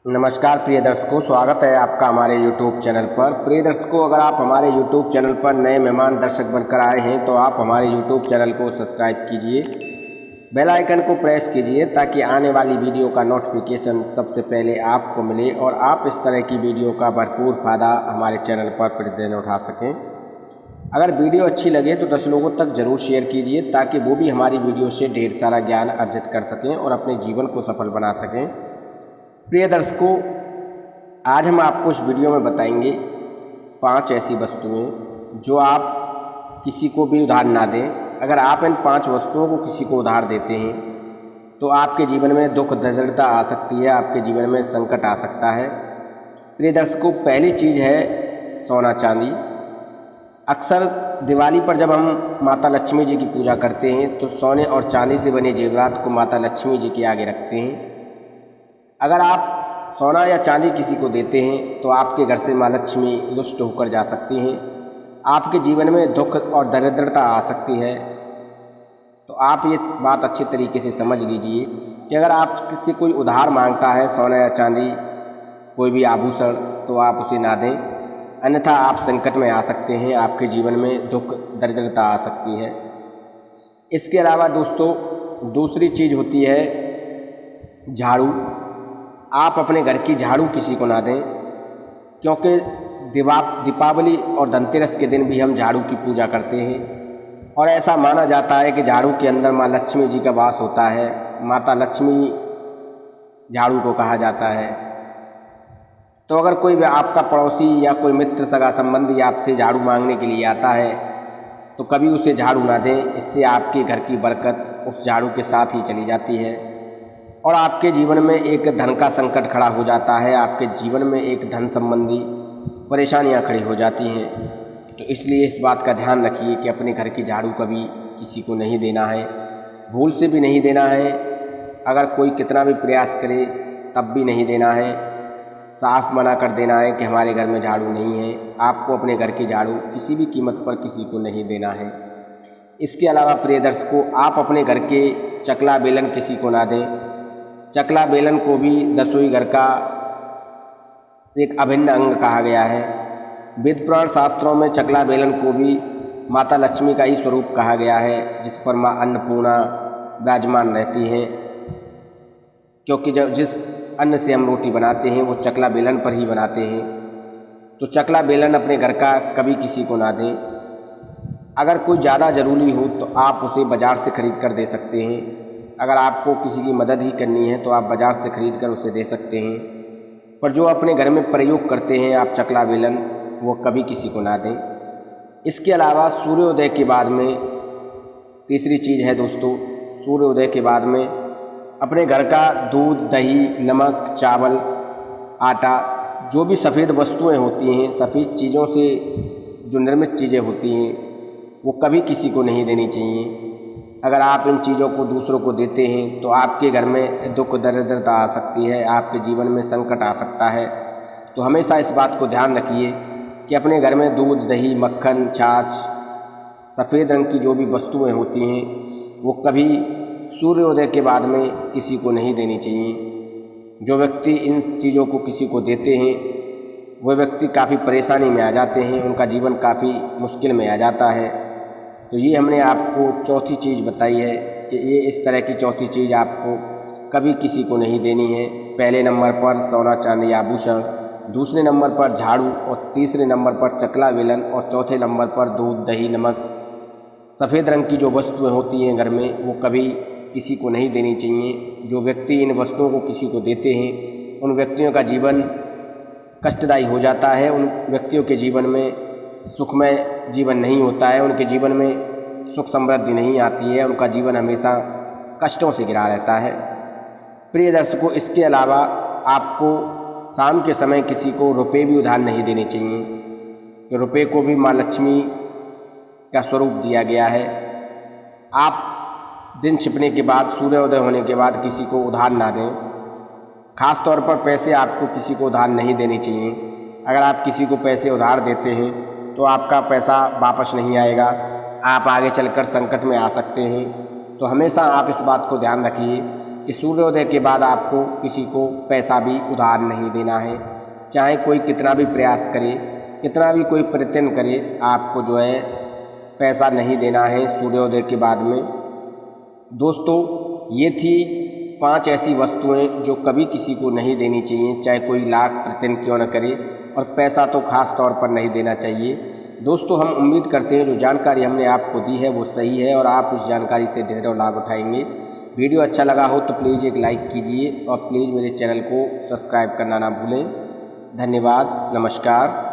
नमस्कार प्रिय दर्शकों, स्वागत है आपका हमारे YouTube चैनल पर। प्रिय दर्शकों, अगर आप हमारे YouTube चैनल पर नए मेहमान दर्शक बनकर आए हैं तो आप हमारे YouTube चैनल को सब्सक्राइब कीजिए, बेल आइकन को प्रेस कीजिए ताकि आने वाली वीडियो का नोटिफिकेशन सबसे पहले आपको मिले और आप इस तरह की वीडियो का भरपूर फ़ायदा हमारे चैनल पर प्रतिदिन उठा सकें। अगर वीडियो अच्छी लगे तो 10 लोगों तक ज़रूर शेयर कीजिए ताकि वो भी हमारी वीडियो से ढेर सारा ज्ञान अर्जित कर सकें और अपने जीवन को सफल बना सकें। प्रिय दर्शकों, आज हम आपको इस वीडियो में बताएंगे 5 ऐसी वस्तुएं जो आप किसी को भी उधार ना दें। अगर आप इन 5 वस्तुओं को किसी को उधार देते हैं तो आपके जीवन में दुख दरिद्रता आ सकती है, आपके जीवन में संकट आ सकता है। प्रिय दर्शकों, पहली चीज़ है सोना चांदी। अक्सर दिवाली पर जब हम माता लक्ष्मी जी की पूजा करते हैं तो सोने और चांदी से बने जेवरात को माता लक्ष्मी जी के आगे रखते हैं। अगर आप सोना या चांदी किसी को देते हैं तो आपके घर से माँ लक्ष्मी रुष्ट होकर जा सकती हैं, आपके जीवन में दुख और दरिद्रता आ सकती है। तो आप ये बात अच्छे तरीके से समझ लीजिए कि अगर आप किसी कोई उधार मांगता है सोना या चांदी, कोई भी आभूषण, तो आप उसे ना दें, अन्यथा आप संकट में आ सकते हैं, आपके जीवन में दुख दरिद्रता आ सकती है। इसके अलावा दोस्तों, दूसरी चीज़ होती है झाड़ू। आप अपने घर की झाड़ू किसी को ना दें, क्योंकि दीपावली और धनतेरस के दिन भी हम झाड़ू की पूजा करते हैं और ऐसा माना जाता है कि झाड़ू के अंदर माँ लक्ष्मी जी का वास होता है। माता लक्ष्मी झाड़ू को कहा जाता है। तो अगर कोई आपका पड़ोसी या कोई मित्र सगा संबंधी आपसे झाड़ू मांगने के लिए आता है तो कभी उसे झाड़ू ना दें, इससे आपके घर की बरकत उस झाड़ू के साथ ही चली जाती है और आपके जीवन में एक धन का संकट खड़ा हो जाता है, आपके जीवन में एक धन संबंधी परेशानियां खड़ी हो जाती हैं। तो इसलिए इस बात का ध्यान रखिए कि अपने घर की झाड़ू कभी किसी को नहीं देना है, भूल से भी नहीं देना है। अगर कोई कितना भी प्रयास करे तब भी नहीं देना है, साफ मना कर देना है कि हमारे घर में झाड़ू नहीं है। आपको अपने घर की झाड़ू किसी भी कीमत पर किसी को नहीं देना है। इसके अलावा प्रिय दर्शकों, आप अपने घर के चकला बेलन किसी को ना दें। चकला बेलन को भी रसोई घर का एक अभिन्न अंग कहा गया है। वेद पुराण शास्त्रों में चकला बेलन को भी माता लक्ष्मी का ही स्वरूप कहा गया है, जिस पर माँ अन्नपूर्णा विराजमान रहती हैं, क्योंकि जब जिस अन्न से हम रोटी बनाते हैं वो चकला बेलन पर ही बनाते हैं। तो चकला बेलन अपने घर का कभी किसी को ना दें। अगर कोई ज़्यादा ज़रूरी हो तो आप उसे बाज़ार से ख़रीद कर दे सकते हैं। अगर आपको किसी की मदद ही करनी है तो आप बाज़ार से ख़रीद कर उसे दे सकते हैं, पर जो अपने घर में प्रयोग करते हैं आप चकला बेलन, वो कभी किसी को ना दें। इसके अलावा सूर्योदय के बाद में तीसरी चीज़ है दोस्तों, सूर्योदय के बाद में अपने घर का दूध, दही, नमक, चावल, आटा, जो भी सफ़ेद वस्तुएं होती हैं, सफ़ेद चीज़ों से जो निर्मित चीज़ें होती हैं, वो कभी किसी को नहीं देनी चाहिए। अगर आप इन चीज़ों को दूसरों को देते हैं तो आपके घर में दुख दरिद्रता आ सकती है, आपके जीवन में संकट आ सकता है। तो हमेशा इस बात को ध्यान रखिए कि अपने घर में दूध, दही, मक्खन, छाछ, सफ़ेद रंग की जो भी वस्तुएं होती हैं वो कभी सूर्योदय के बाद में किसी को नहीं देनी चाहिए। जो व्यक्ति इन चीज़ों को किसी को देते हैं वह व्यक्ति काफ़ी परेशानी में आ जाते हैं, उनका जीवन काफ़ी मुश्किल में आ जाता है। तो ये हमने आपको चौथी चीज़ बताई है कि ये इस तरह की चौथी चीज़ आपको कभी किसी को नहीं देनी है। पहले नंबर पर सोना चांदी आभूषण, दूसरे नंबर पर झाड़ू और तीसरे नंबर पर चकला बेलन और चौथे नंबर पर दूध, दही, नमक, सफ़ेद रंग की जो वस्तुएं होती हैं घर में वो कभी किसी को नहीं देनी चाहिए। जो व्यक्ति इन वस्तुओं को किसी को देते हैं उन व्यक्तियों का जीवन कष्टदायी हो जाता है, उन व्यक्तियों के जीवन में सुखमय जीवन नहीं होता है, उनके जीवन में सुख समृद्धि नहीं आती है, उनका जीवन हमेशा कष्टों से घिरा रहता है। प्रिय दर्शकों, इसके अलावा आपको शाम के समय किसी को रुपए भी उधार नहीं देने चाहिए, तो रुपए को भी माँ लक्ष्मी का स्वरूप दिया गया है। आप दिन छिपने के बाद, सूर्योदय होने के बाद किसी को उधार ना दें। खास तौर पर पैसे आपको किसी को उधार नहीं देने चाहिए। अगर आप किसी को पैसे उधार देते हैं तो आपका पैसा वापस नहीं आएगा, आप आगे चलकर संकट में आ सकते हैं। तो हमेशा आप इस बात को ध्यान रखिए कि सूर्योदय के बाद आपको किसी को पैसा भी उधार नहीं देना है। चाहे कोई कितना भी प्रयास करे, कितना भी कोई प्रयत्न करे, आपको जो है पैसा नहीं देना है सूर्योदय के बाद में। दोस्तों, ये थी 5 ऐसी वस्तुएं जो कभी किसी को नहीं देनी चाहिए, चाहे कोई लाख प्रयत्न क्यों न करे, और पैसा तो खास तौर पर नहीं देना चाहिए। दोस्तों, हम उम्मीद करते हैं जो जानकारी हमने आपको दी है वो सही है और आप इस जानकारी से ढेरों लाभ उठाएंगे। वीडियो अच्छा लगा हो तो प्लीज़ एक लाइक कीजिए और प्लीज़ मेरे चैनल को सब्सक्राइब करना ना भूलें। धन्यवाद, नमस्कार।